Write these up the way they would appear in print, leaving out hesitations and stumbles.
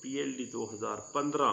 PLD 2015,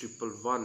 111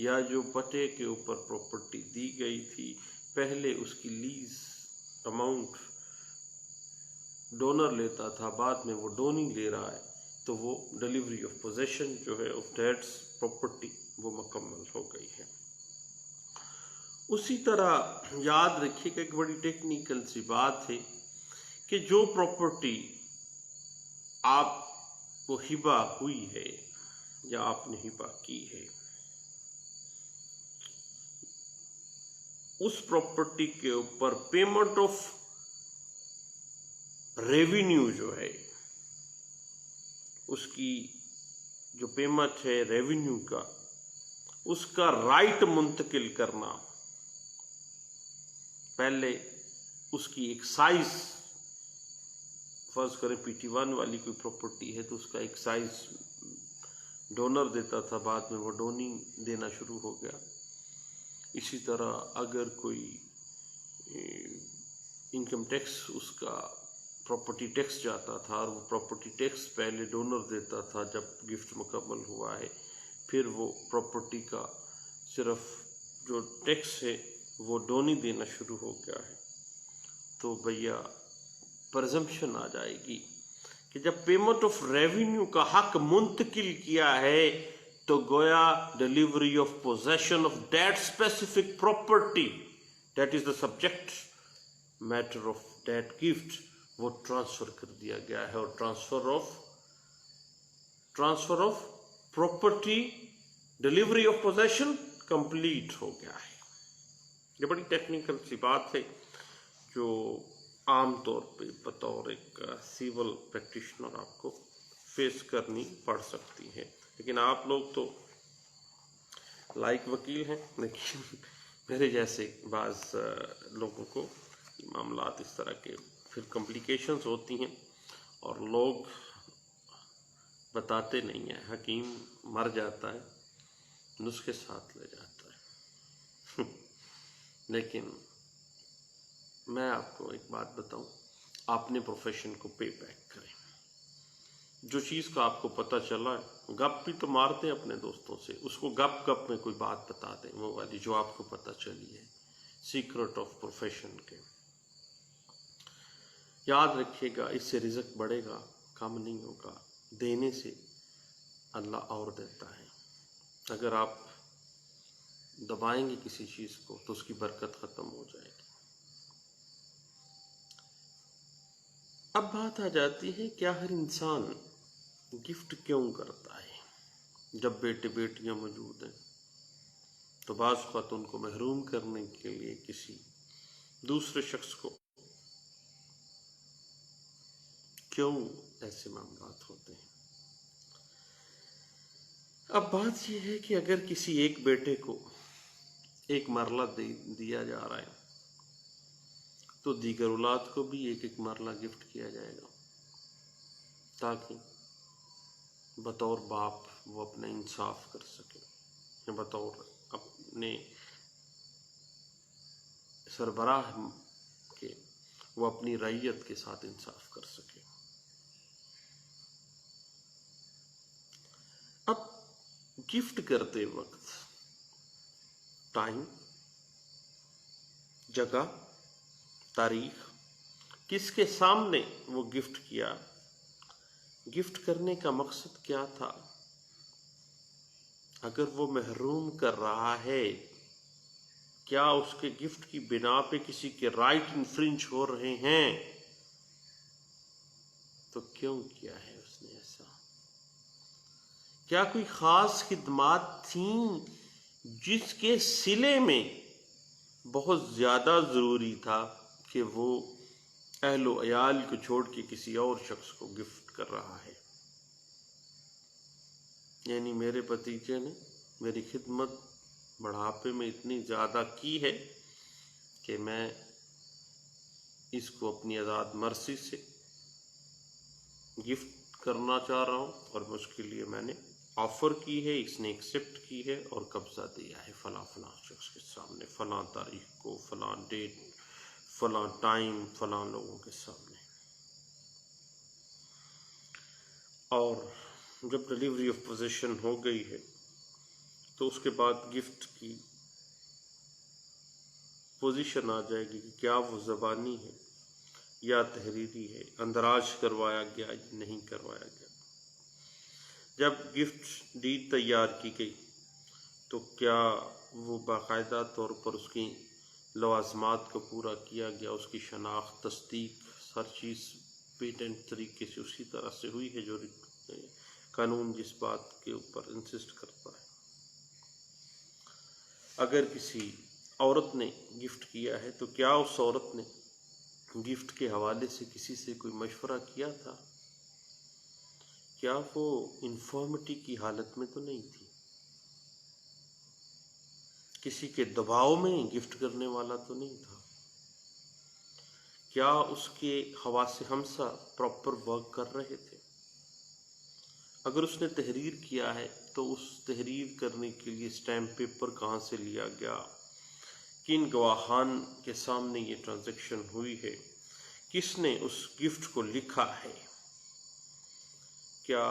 یا جو پتے کے اوپر پراپرٹی دی گئی تھی پہلے اس کی لیز اماؤنٹ ڈونر لیتا تھا، بعد میں وہ ڈونی لے رہا ہے، تو وہ ڈیلیوری آف پوزیشن جو ہے آف ڈیٹس پراپرٹی وہ مکمل ہو گئی ہے۔ اسی طرح یاد رکھیے کہ ایک بڑی ٹیکنیکل سی بات ہے کہ جو پراپرٹی آپ کو ہبہ ہوئی ہے یا آپ نے ہبہ کی ہے، اس پراپرٹی کے اوپر پیمنٹ آف ریونیو جو ہے، اس کی جو پیمنٹ ہے ریونیو کا، اس کا رائٹ منتقل کرنا، پہلے اس کی ایک سائز، فرض کریں پی ٹی 1 والی کوئی پراپرٹی ہے تو اس کا ایک سائز ڈونر دیتا تھا، بعد میں وہ ڈونی دینا شروع ہو گیا۔ اسی طرح اگر کوئی انکم ٹیکس اس کا پراپرٹی ٹیکس جاتا تھا اور وہ پراپرٹی ٹیکس پہلے ڈونر دیتا تھا، جب گفٹ مکمل ہوا ہے پھر وہ پراپرٹی کا صرف جو ٹیکس ہے وہ ڈونی دینا شروع ہو گیا ہے، تو بھیا پرزمپشن آ جائے گی کہ جب پیمنٹ آف ریونیو کا حق منتقل کیا ہے تو گویا delivery of possession of that specific property that is the subject matter of that gift وہ ٹرانسفر کر دیا گیا ہے، اور transfer of property delivery of possession complete ہو گیا ہے۔ یہ بڑی ٹیکنیکل سی بات ہے جو عام طور پہ بطور ایک سیول پریکٹیشنر آپ کو فیس کرنی پڑ سکتی ہے، لیکن آپ لوگ تو لائق وکیل ہیں، لیکن میرے جیسے بعض لوگوں کو معاملات اس طرح کے پھر کمپلیکیشنز ہوتی ہیں اور لوگ بتاتے نہیں ہیں، حکیم مر جاتا ہے نسخے ساتھ لے جاتا ہے۔ لیکن میں آپ کو ایک بات بتاؤں، آپ اپنے پروفیشن کو پے بیک کریں۔ جو چیز کا آپ کو پتہ چلا ہے، گپ بھی تو مارتے ہیں اپنے دوستوں سے، اس کو گپ گپ میں کوئی بات بتا دیں، وہ والی جو آپ کو پتہ چلی ہے، سیکرٹ آف پروفیشن کے۔ یاد رکھیے گا، اس سے رزق بڑھے گا، کم نہیں ہوگا، دینے سے اللہ اور دیتا ہے۔ اگر آپ دبائیں گے کسی چیز کو تو اس کی برکت ختم ہو جائے گی۔ اب بات آ جاتی ہے کیا ہر انسان گفٹ کیوں کرتا ہے؟ جب بیٹے بیٹیاں موجود ہیں تو بعض اوقات ان کو محروم کرنے کے لیے کسی دوسرے شخص کو کیوں ایسے معاملات ہوتے ہیں؟ اب بات یہ ہے کہ اگر کسی ایک بیٹے کو ایک مرلہ دیا جا رہا ہے تو دیگر اولاد کو بھی ایک ایک مرلہ گفٹ کیا جائے گا، تاکہ بطور باپ وہ اپنا انصاف کر سکے، بطور اپنے سربراہ کے وہ اپنی رعیت کے ساتھ انصاف کر سکے۔ اب گفٹ کرتے وقت ٹائم، جگہ، تاریخ، کس کے سامنے وہ گفٹ کیا، گفٹ کرنے کا مقصد کیا تھا، اگر وہ محروم کر رہا ہے کیا اس کے گفٹ کی بنا پہ کسی کے رائٹ انفرنج ہو رہے ہیں، تو کیوں کیا ہے اس نے ایسا؟ کیا کوئی خاص خدمات تھیں جس کے صلے میں بہت زیادہ ضروری تھا کہ وہ اہل و عیال کو چھوڑ کے کسی اور شخص کو گفٹ کر رہا ہے؟ یعنی میرے بھتیجے نے میری خدمت بڑھاپے میں اتنی زیادہ کی ہے کہ میں اس کو اپنی آزاد مرضی سے گفٹ کرنا چاہ رہا ہوں، اور اس کے لیے میں نے آفر کی ہے، اس نے ایکسیپٹ کی ہے اور قبضہ دیا ہے فلاں فلاں شخص کے سامنے، فلاں تاریخ کو، فلاں ڈیٹ، فلاں ٹائم، فلاں لوگوں کے سامنے۔ اور جب ڈیلیوری آف پوزیشن ہو گئی ہے تو اس کے بعد گفٹ کی پوزیشن آ جائے گی کہ کیا وہ زبانی ہے یا تحریری ہے، اندراج کروایا گیا یا نہیں کروایا گیا۔ جب گفٹ ڈیڈ تیار کی گئی تو کیا وہ باقاعدہ طور پر اس کی لوازمات کو پورا کیا گیا، اس کی شناخت، تصدیق، ہر چیز پیٹنٹ طریقے سے اسی طرح سے ہوئی ہے جو قانون جس بات کے اوپر انسسٹ کرتا ہے۔ اگر کسی عورت نے گفٹ کیا ہے تو کیا اس عورت نے گفٹ کے حوالے سے کسی سے کوئی مشورہ کیا تھا؟ کیا وہ انفارمٹی کی حالت میں تو نہیں تھی؟ کسی کے دباؤ میں گفٹ کرنے والا تو نہیں تھا؟ کیا اس کے حواس ہمسا پراپر ورک کر رہے تھے؟ اگر اس نے تحریر کیا ہے تو اس تحریر کرنے کے لیے اسٹیمپ پیپر کہاں سے لیا گیا؟ کن گواہان کے سامنے یہ ٹرانزیکشن ہوئی ہے؟ کس نے اس گفٹ کو لکھا ہے؟ کیا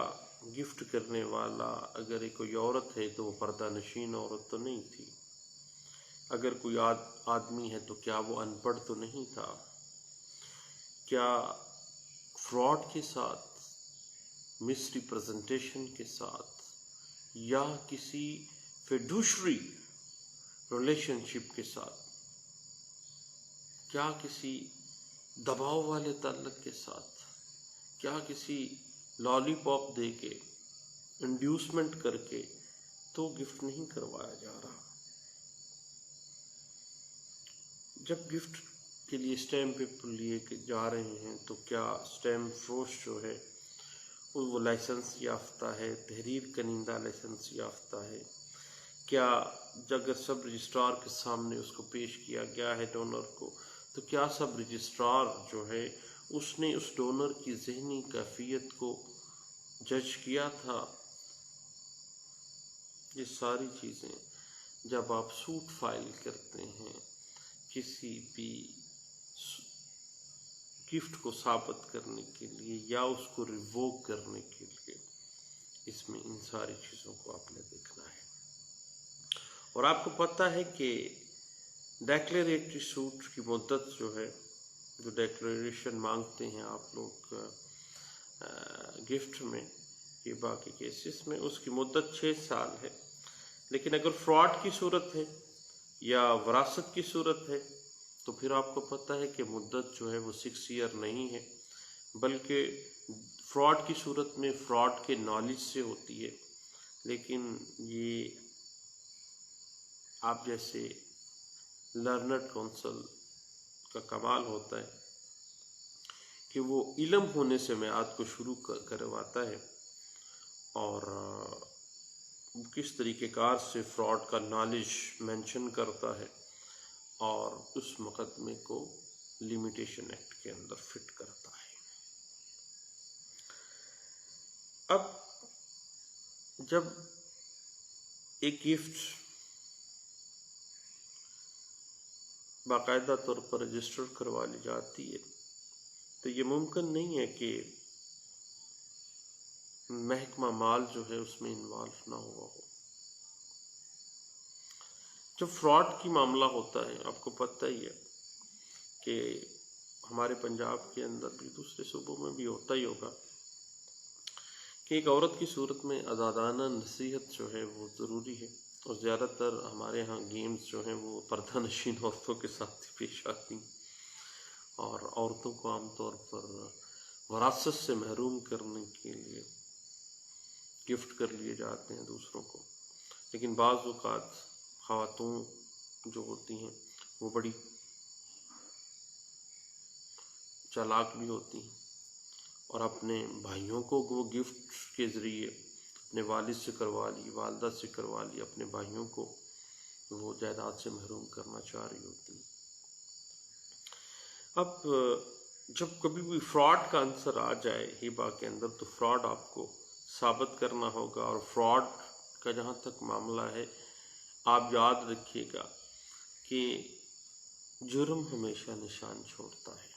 گفٹ کرنے والا اگر کوئی عورت ہے تو وہ پردہ نشین عورت تو نہیں تھی؟ اگر کوئی آدمی ہے تو کیا وہ ان پڑھ تو نہیں تھا؟ کیا فراڈ کے ساتھ، مس ریپرزنٹیشن کے ساتھ، یا کسی فیڈوشری ریلیشن شپ کے ساتھ، کیا کسی دباؤ والے تعلق کے ساتھ، کیا کسی لالی پاپ دے کے، انڈیوسمنٹ کر کے تو گفٹ نہیں کروایا جا رہا؟ جب گفٹ کے لیے اسٹیمپ پیپر لیے جا رہے ہیں تو کیا اسٹیمپ فروش جو ہے وہ لائسنس یافتہ ہے، تحریر کنندہ لائسنس یافتہ ہے؟ کیا اگر سب رجسٹرار کے سامنے اس کو پیش کیا گیا ہے ڈونر کو تو کیا سب رجسٹرار جو ہے اس نے اس ڈونر کی ذہنی کیفیت کو جج کیا تھا؟ یہ ساری چیزیں جب آپ سوٹ فائل کرتے ہیں کسی بھی گفٹ کو ثابت کرنے کے لیے یا اس کو ریووک کرنے کے لیے، اس میں ان ساری چیزوں کو آپ نے دیکھنا ہے۔ اور آپ کو پتہ ہے کہ ڈیکلیریٹری سوٹ کی مدت جو ہے، جو ڈیکلیریشن مانگتے ہیں آپ لوگ گفٹ میں یہ باقی کیسز میں، اس کی مدت 6 سال ہے۔ لیکن اگر فراڈ کی صورت ہے یا وراثت کی صورت ہے تو پھر آپ کو پتہ ہے کہ مدت جو ہے وہ 6 ایئر نہیں ہے، بلکہ فراڈ کی صورت میں فراڈ کے نالج سے ہوتی ہے۔ لیکن یہ آپ جیسے لرنڈ کونسل کا کمال ہوتا ہے کہ وہ علم ہونے سے میعاد کو شروع کرواتا ہے اور کس طریقہ کار سے فراڈ کا نالج مینشن کرتا ہے اور اس مقدمے کو لیمیٹیشن ایکٹ کے اندر فٹ کرتا ہے۔ اب جب ایک گفٹ باقاعدہ طور پر رجسٹر کروا لی جاتی ہے تو یہ ممکن نہیں ہے کہ محکمہ مال جو ہے اس میں انوالو نہ ہوا ہو۔ جب فراڈ کی معاملہ ہوتا ہے، آپ کو پتہ ہی ہے کہ ہمارے پنجاب کے اندر بھی دوسرے صوبوں میں بھی ہوتا ہی ہوگا کہ ایک عورت کی صورت میں آزادانہ نصیحت جو ہے وہ ضروری ہے، اور زیادہ تر ہمارے ہاں گیمز جو ہیں وہ پردہ نشین عورتوں کے ساتھ ہی پیش آتی ہیں، اور عورتوں کو عام طور پر وراثت سے محروم کرنے کے لیے گفٹ کر لیے جاتے ہیں دوسروں کو۔ لیکن بعض اوقات خواتون جو ہوتی ہیں وہ بڑی چالاک بھی ہوتی ہیں اور اپنے بھائیوں کو وہ گفٹ کے ذریعے اپنے والد سے کروا لی، والدہ سے کروا لی، اپنے بھائیوں کو وہ جائیداد سے محروم کرنا چاہ رہی ہوتی ہیں۔ اب جب کبھی بھی فراڈ کا عنصر آ جائے ہبہ کے اندر تو فراڈ آپ کو ثابت کرنا ہوگا، اور فراڈ کا جہاں تک معاملہ ہے آپ یاد رکھیے گا کہ جرم ہمیشہ نشان چھوڑتا ہے،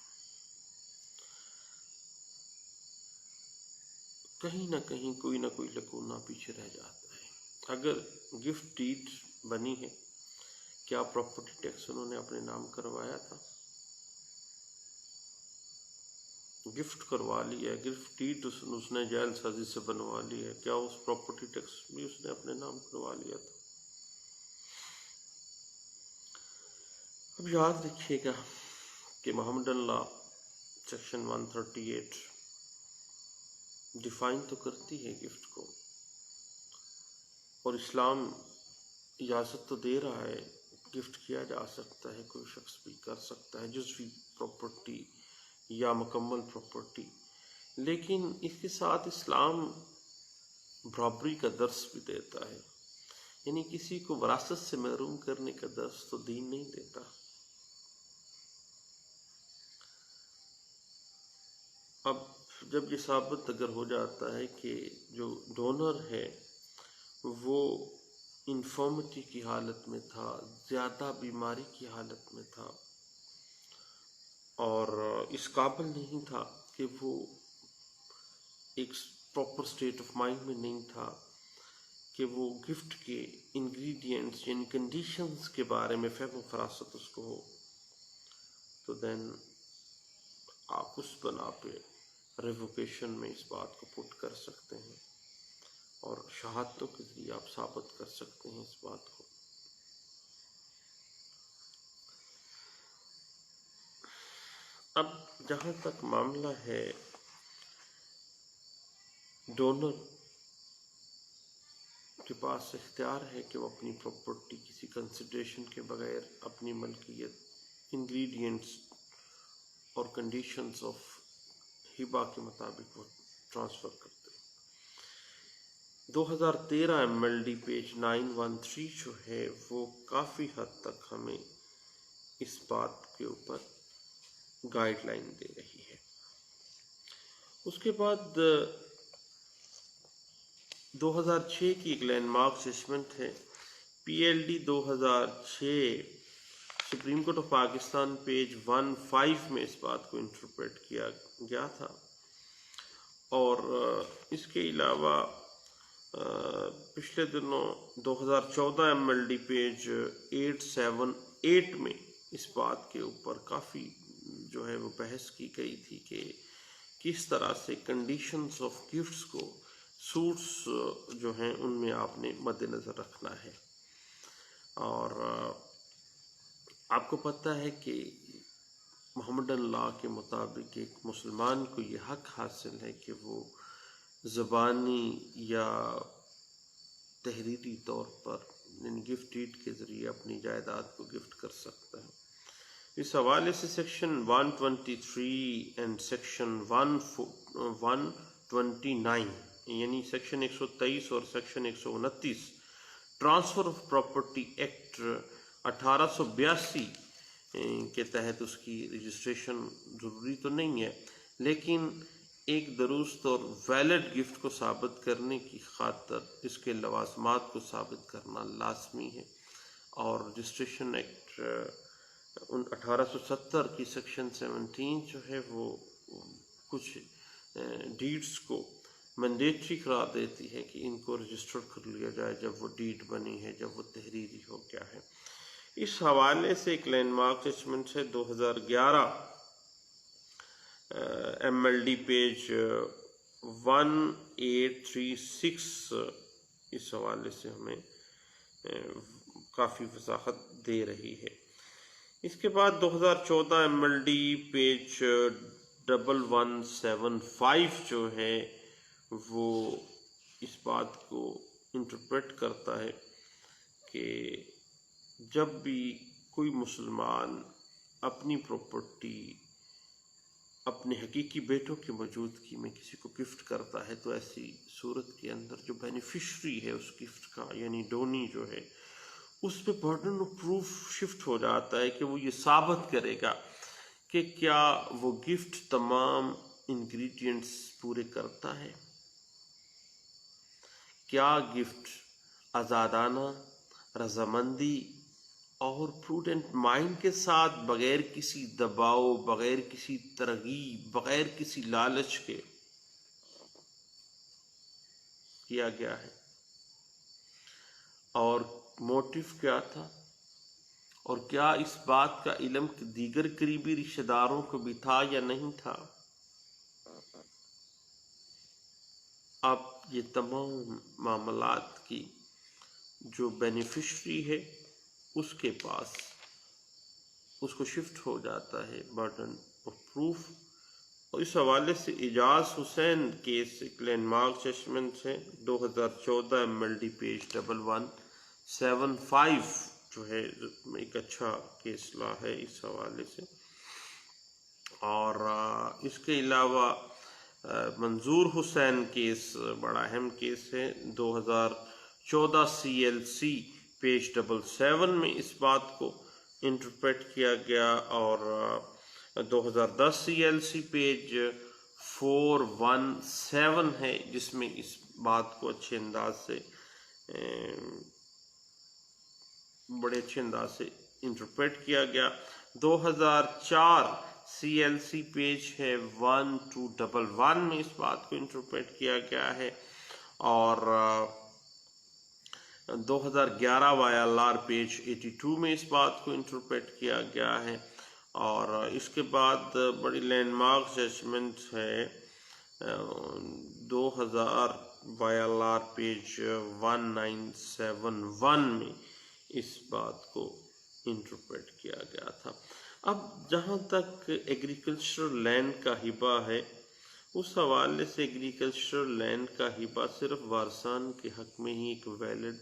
کہیں نہ کہیں کوئی نہ کوئی لکونہ پیچھے رہ جاتا ہے۔ اگر گفٹ ڈیڈ بنی ہے، کیا پراپرٹی ٹیکس انہوں نے اپنے نام کروایا تھا؟ گفٹ کروا لیا، گفٹ ڈیڈ اس نے جعل سازی سے بنوا لی ہے، کیا اس پراپرٹی ٹیکس بھی اس نے اپنے نام کروا لیا تھا؟ اب یاد رکھیے گا کہ محمدن لا سیکشن 138 ڈیفائن تو کرتی ہے گفٹ کو، اور اسلام اجازت تو دے رہا ہے، گفٹ کیا جا سکتا ہے، کوئی شخص بھی کر سکتا ہے جزوی پراپرٹی یا مکمل پراپرٹی، لیکن اس کے ساتھ اسلام برابری کا درس بھی دیتا ہے، یعنی کسی کو وراثت سے محروم کرنے کا درس تو دین نہیں دیتا۔ اب جب یہ ثابت اگر ہو جاتا ہے کہ جو ڈونر ہے وہ انفرمٹی کی حالت میں تھا، زیادہ بیماری کی حالت میں تھا، اور اس قابل نہیں تھا کہ وہ ایک پراپر اسٹیٹ آف مائنڈ میں نہیں تھا کہ وہ گفٹ کے انگریڈینٹس یعنی کنڈیشنز کے بارے میں فہم و فراست اس کو ہو، تو دین آپ اس بنا پہ ریووکیشن میں اس بات کو پٹ کر سکتے ہیں، اور شہادتوں کے ذریعے آپ ثابت کر سکتے ہیں اس بات کو۔ اب جہاں تک معاملہ ہے ڈونر کے پاس اختیار ہے کہ وہ اپنی پراپرٹی کسی کنسیڈریشن کے بغیر اپنی ملکیت انگریڈینٹس اور کنڈیشنز آف ہبہ کے مطابق وہ ٹرانسفر کرتے۔ 2013 MLD پیج 913 جو ہے وہ کافی حد تک ہمیں اس بات کے اوپر گائیڈ لائن دے رہی ہے۔ اس کے بعد 2006 کی ایک لینڈ مارک ججمنٹ ہے PLD 2006، supreme Court of Pakistan page 15 میں اس بات کو انٹرپریٹ کیا گیا تھا، اور اس کے علاوہ پچھلے دنوں 2014 MLD پیج 878 میں اس بات کے اوپر کافی جو ہے وہ بحث کی گئی تھی کہ کس طرح سے کنڈیشنز آف گفٹس کو سوٹس جو ہیں ان میں آپ نے مد نظر رکھنا ہے۔ اور آپ کو پتہ ہے کہ محمدن لا کے مطابق ایک مسلمان کو یہ حق حاصل ہے کہ وہ زبانی یا تحریری طور پر یعنی گفٹ ڈیڈ کے ذریعے اپنی جائیداد کو گفٹ کر سکتا ہے۔ اس حوالے سے سیکشن 123 اینڈ سیکشن 129 یعنی سیکشن 123 اور section 129 transfer of property act 1882 کے تحت اس کی رجسٹریشن ضروری تو نہیں ہے، لیکن ایک درست اور ویلڈ گفٹ کو ثابت کرنے کی خاطر اس کے لوازمات کو ثابت کرنا لازمی ہے، اور رجسٹریشن ایکٹ 1870 کی سیکشن 17 جو ہے وہ کچھ ڈیڈز کو مینڈیٹری قرار دیتی ہے کہ ان کو رجسٹر کر لیا جائے جب وہ ڈیڈ بنی ہے، جب وہ تحریری ہو گیا ہے۔ اس حوالے سے ایک لینڈ مارک ججمنٹ ہے 2011 MLD پیج 1836، اس حوالے سے ہمیں کافی وضاحت دے رہی ہے۔ اس کے بعد 2014 MLD پیج 1175 جو ہے وہ اس بات کو انٹرپریٹ کرتا ہے کہ جب بھی کوئی مسلمان اپنی پراپرٹی اپنے حقیقی بیٹوں کی موجودگی میں کسی کو گفٹ کرتا ہے تو ایسی صورت کے اندر جو بینیفیشری ہے اس گفٹ کا یعنی ڈونی جو ہے اس پہ برڈن آف پروف شفٹ ہو جاتا ہے کہ وہ یہ ثابت کرے گا کہ کیا وہ گفٹ تمام انگریڈینٹس پورے کرتا ہے، کیا گفٹ آزادانہ، رضامندی اور پروڈنٹ مائنڈ کے ساتھ بغیر کسی دباؤ، بغیر کسی ترغیب، بغیر کسی لالچ کے کیا گیا ہے۔ اور موٹیو کیا تھا، اور کیا اس بات کا علم دیگر قریبی رشتہ داروں کو بھی تھا یا نہیں تھا۔ اب یہ تمام معاملات کی جو بینیفیشری ہے اس کے پاس اس کو شفٹ ہو جاتا ہے برڈن آف پروف، اور اس حوالے سے اعجاز حسین کیس ایک لینڈ مارک ججمنٹ ہے 2014 MLD پیج 1175 جو ہے ایک اچھا کیس لا ہے اس حوالے سے۔ اور اس کے علاوہ منظور حسین کیس بڑا اہم کیس ہے 2014 CLC پیج 77 میں اس بات کو انٹرپریٹ کیا گیا، اور 2010 CLC پیج 417 ہے جس میں اس بات کو بڑے اچھے انداز سے انٹرپریٹ کیا گیا۔ 2004 CLC پیج ہے 1211 میں اس بات کو انٹرپریٹ کیا گیا ہے، اور 2011 YLR پیج 82 میں اس بات کو انٹرپریٹ کیا گیا ہے، اور اس کے بعد بڑی لینڈ مارک ججمنٹ ہے 2000 YLR پیج 1971 میں اس بات کو انٹرپریٹ کیا گیا تھا۔ اب جہاں تک ایگریکلچرل لینڈ کا ہبہ ہے، اس حوالے سے ایگریکلچرل لینڈ کا ہبہ صرف وارثان کے حق میں ہی ایک ویلڈ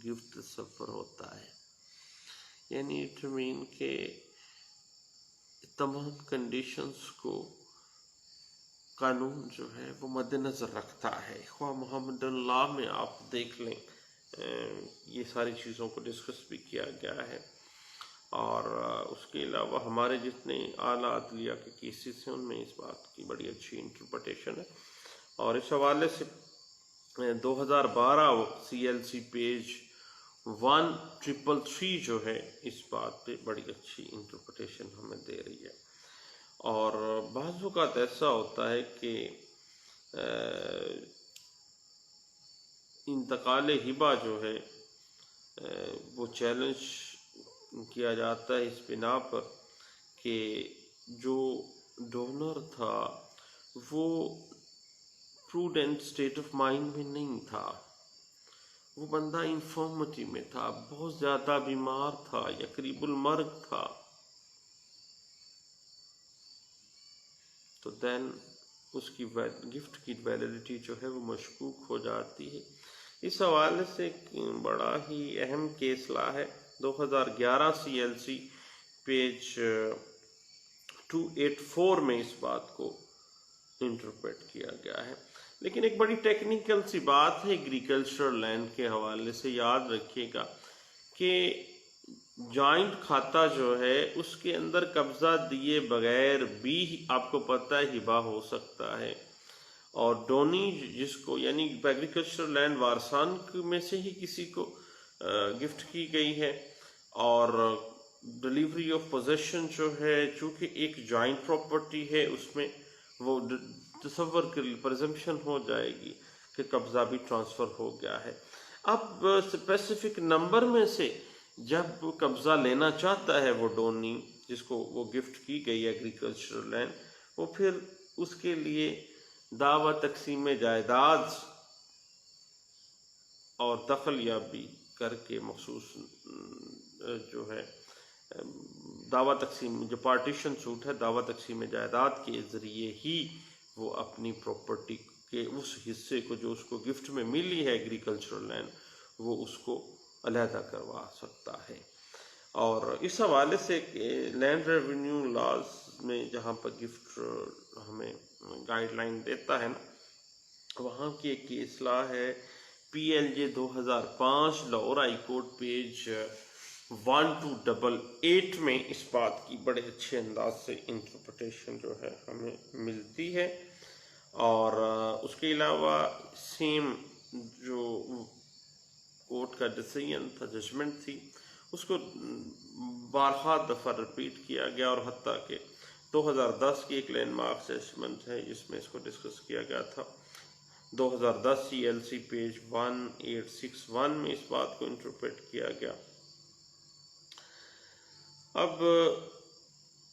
گفٹ تصور ہوتا ہے، یعنی اٹ مین کہ تمام کنڈیشنز کو قانون جو ہے وہ مد نظر رکھتا ہے۔ خواہ محمد اللہ میں آپ دیکھ لیں یہ ساری چیزوں کو ڈسکس بھی کیا گیا ہے، اور اس کے علاوہ ہمارے جتنے اعلیٰ عدلیہ کے کیسز ہیں ان میں اس بات کی بڑی اچھی انٹرپریٹیشن ہے، اور اس حوالے سے 2012 CLC پیج 1333 جو ہے اس بات پہ بڑی اچھی انٹرپریٹیشن ہمیں دے رہی ہے۔ اور بعض اوقات ایسا ہوتا ہے کہ انتقال ہبہ جو ہے وہ چیلنج کیا جاتا ہے اس بنا پر کہ جو ڈونر تھا وہ پروڈنٹ اسٹیٹ آف مائنڈ میں نہیں تھا، وہ بندہ انفارمٹی میں تھا، بہت زیادہ بیمار تھا یا قریب المرگ تھا، تو دین اس کی گفٹ کی ویلیڈیٹی جو ہے وہ مشکوک ہو جاتی ہے۔ اس حوالے سے ایک بڑا ہی اہم کیس لا ہے 2011 CLC پیج 284 میں اس بات کو انٹرپریٹ کیا گیا ہے۔ لیکن ایک بڑی ٹیکنیکل سی بات ہے ایگریکلچرل لینڈ کے حوالے سے، یاد رکھیے گا کہ جوائنٹ کھاتا جو ہے اس کے اندر قبضہ دیے بغیر بھی آپ کو پتہ ہے ہبہ ہو سکتا ہے، اور ڈونی جس کو یعنی ایگریکلچرل لینڈ وارثان میں سے ہی کسی کو گفٹ کی گئی ہے، اور ڈلیوری آف پوزیشن جو ہے چونکہ ایک جوائنٹ پراپرٹی ہے اس میں وہ تصور کر پرزمپشن ہو جائے گی کہ قبضہ بھی ٹرانسفر ہو گیا ہے۔ اب اسپیسیفک نمبر میں سے جب قبضہ لینا چاہتا ہے وہ ڈونی جس کو وہ گفٹ کی گئی ایگریکلچرل لینڈ، وہ پھر اس کے لیے دعوی تقسیم جائیداد اور دخل یابی کر کے مخصوص جو ہے دعوی تقسیم جو پارٹیشن سوٹ ہے دعوی تقسیم جائیداد کے ذریعے ہی وہ اپنی پراپرٹی کے اس حصے کو جو اس کو گفٹ میں ملی ہے ایگریکلچرل لینڈ وہ اس کو علیحدہ کروا سکتا ہے۔ اور اس حوالے سے لینڈ ریونیو لاز میں جہاں پر گفٹ ہمیں گائیڈ لائن دیتا ہے نا، وہاں کی ایک اصلاح ہے PLJ 2005 Lahore high court page 1288 میں اس بات کی بڑے اچھے انداز سے انٹرپریٹیشن جو ہے ہمیں ملتی ہے۔ اور اس کے علاوہ سیم جو کورٹ کا ڈیسیژن تھا ججمنٹ تھی اس کو بارہا دفعہ رپیٹ کیا گیا، اور حتیٰ کہ 2010 کی ایک لینڈ مارک ججمنٹ ہے جس میں اس کو ڈسکس کیا گیا تھا 2010 CLC پیج 1861 میں اس بات کو انٹرپریٹ کیا گیا۔ اب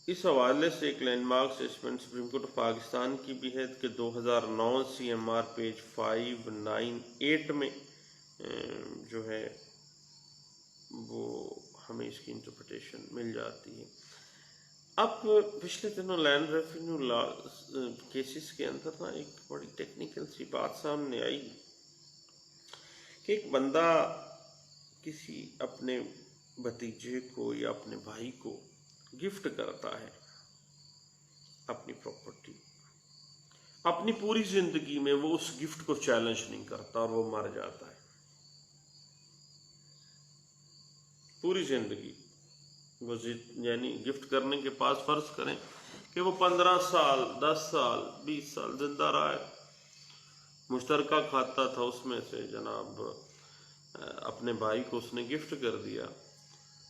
اس حوالے سے ایک landmark assessment Supreme Court of Pakistan کی بھی ہے کہ 2009 CMR پیج 598 میں جو ہے وہ ہمیں اس کی انٹرپریٹیشن مل جاتی ہے۔ اب پچھلے دنوں لینڈ ریونیو لا کیسز کے اندر نا ایک بڑی ٹیکنیکل سی بات سامنے آئی کہ ایک بندہ کسی اپنے بھتیجے کو یا اپنے بھائی کو گفٹ کرتا ہے اپنی پراپرٹی، اپنی پوری زندگی میں وہ اس گفٹ کو چیلنج نہیں کرتا اور وہ مر جاتا ہے پوری زندگی۔ وہ یعنی گفٹ کرنے کے پاس فرض کریں کہ وہ 15 سال 10 سال 20 سال زندہ رہا ہے، مشترکہ کھاتا تھا، اس میں سے جناب اپنے بھائی کو اس نے گفٹ کر دیا،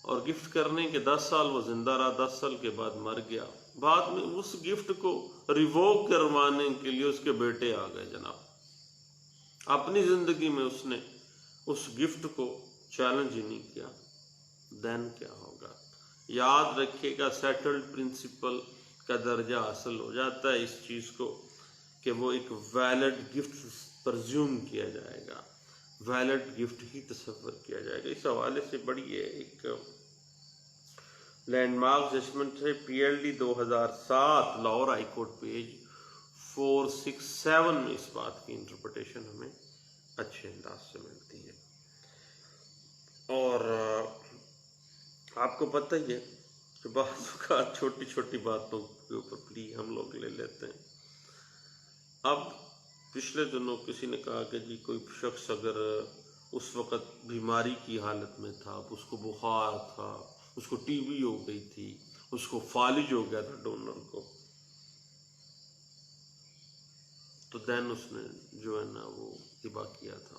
اور گفٹ کرنے کے 10 سال وہ زندہ رہا، 10 سال کے بعد مر گیا۔ بعد میں اس گفٹ کو ریووک کروانے کے لیے اس کے بیٹے آ گئے جناب، اپنی زندگی میں اس نے اس گفٹ کو چیلنج ہی نہیں کیا، دین کیا ہوگا؟ یاد رکھیے گا سیٹلڈ پرنسپل کا درجہ حاصل ہو جاتا ہے اس چیز کو کہ وہ ایک ویلڈ گفٹ پرزیوم کیا جائے گا، ویلڈ گفٹ ہی تصور کیا جائے گا۔ اس حوالے سے بڑی ہے ایک لینڈ مارک ججمنٹ ہے PLD 2007 Lahore high court page 467 میں اس بات کی انٹرپریٹیشن ہمیں اچھے انداز سے ملتی ہے۔ اور آپ کو پتہ ہی ہے کہ بعض اوقات چھوٹی چھوٹی باتوں کے اوپر پلی ہم لوگ لے لیتے ہیں۔ اب پچھلے دنوں کسی نے کہا کہ جی کوئی شخص اگر اس وقت بیماری کی حالت میں تھا، اس کو بخار تھا، اس کو TB ہو گئی تھی، اس کو فالج ہو گیا تھا ڈونر کو، تو دین اس نے جو ہے نا وہ ہبہ کیا تھا،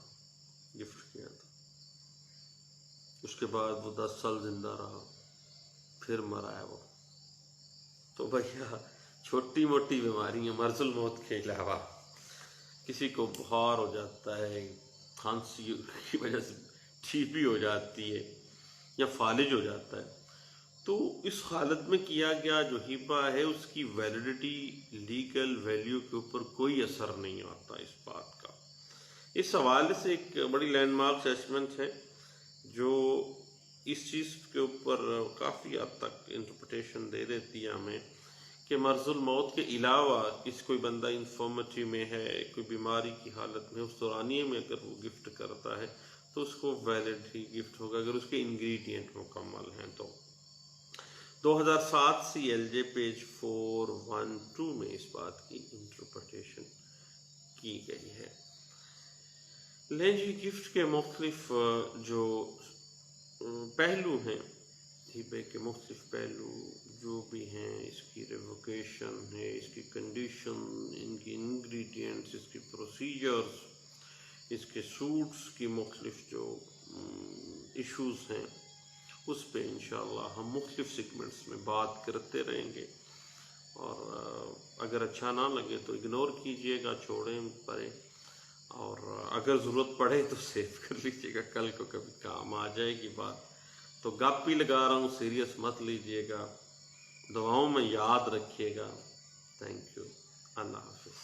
گفٹ کیا تھا، اس کے بعد وہ 10 سال زندہ رہا، پھر مرا ہے وہ۔ تو بھیا چھوٹی موٹی بیماریاں مرض الموت کے علاوہ، کسی کو بخار ہو جاتا ہے، کھانسی کی وجہ سے TB ہو جاتی ہے یا فالج ہو جاتا ہے، تو اس حالت میں کیا گیا جو ہبہ ہے اس کی ویلیڈیٹی لیگل ویلیو کے اوپر کوئی اثر نہیں آتا اس بات کا۔ اس حوالے سے ایک بڑی لینڈ مارک اسسمنٹ ہے جو اس چیز کے اوپر کافی حد تک انٹرپریٹیشن دے دیتی ہے ہمیں کہ مرض الموت کے علاوہ کسی کوئی بندہ انفارمیٹی میں ہے، کوئی بیماری کی حالت میں، اس دورانیے میں اگر وہ گفٹ کرتا ہے تو اس کو ویلڈ ہی گفٹ ہوگا اگر اس کے انگریڈینٹ مکمل ہیں تو۔ 2007 CLJ پیج 412 میں اس بات کی انٹرپریٹیشن کی گئی ہے۔ لینڈ گفٹ کے مختلف جو پہلو ہیں، ہبے کے مختلف پہلو جو بھی ہیں، اس کی ریووکیشن ہے، اس کی کنڈیشن، ان کی انگریڈینٹس، اس کی پروسیجرز، اس کے سوٹس کی مختلف جو ایشوز ہیں، اس پہ انشاءاللہ ہم مختلف سیگمنٹس میں بات کرتے رہیں گے، اور اگر اچھا نہ لگے تو اگنور کیجئے گا، چھوڑیں پرے، اور اگر ضرورت پڑے تو سیو کر لیجئے گا، کل کو کبھی کام آ جائے گی بات۔ تو گپ ہی لگا رہا ہوں، سیریس مت لیجئے گا، دعاؤں میں یاد رکھیے گا۔ تھینک یو، اللہ حافظ۔